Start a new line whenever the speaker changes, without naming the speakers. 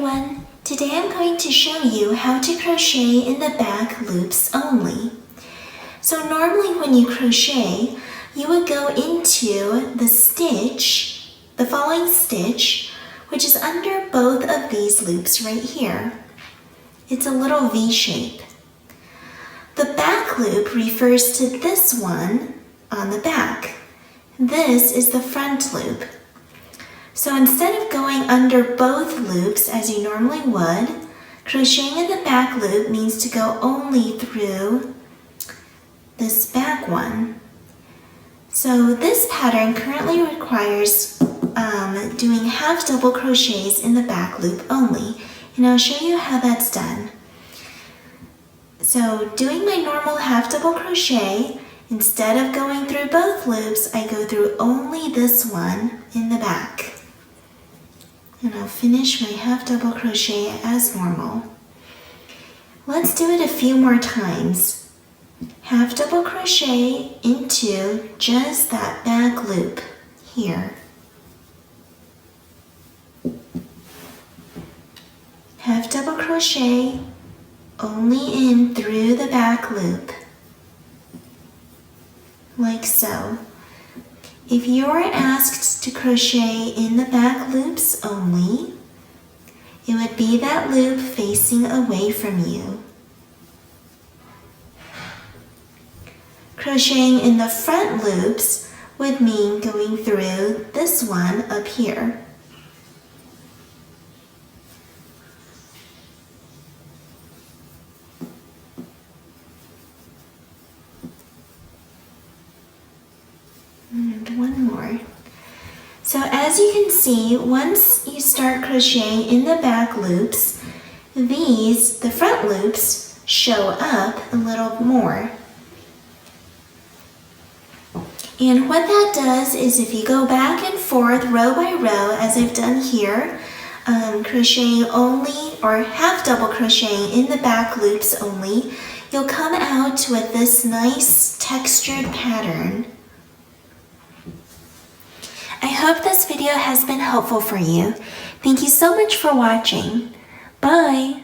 everyone! Today I'm going to show you how to crochet in the back loops only. So normally when you crochet, you would go into the stitch, the following stitch, which is under both of these loops right here. It's a little V shape. The back loop refers to this one on the back. This is the front loop. So instead of going under both loops as you normally would, crocheting in the back loop means to go only through this back one. So this pattern currently requires doing half double crochets in the back loop only, and I'll show you how that's done. So doing my normal half double crochet, instead of going through both loops, I go through only this one in the back. And I'll finish my half double crochet as normal. Let's do it a few more times. Half double crochet into just that back loop here. Half double crochet only in through the back loop, like so. If you are asked to crochet in the back loops only, it would be that loop facing away from you. Crocheting in the front loops would mean going through this one up here. And one more. So as you can see, once you start crocheting in the back loops, the front loops, show up a little more. And what that does is if you go back and forth row by row, as I've done here, crocheting only or half double crocheting in the back loops only, you'll come out with this nice textured pattern. I hope this video has been helpful for you. Thank you so much for watching. Bye!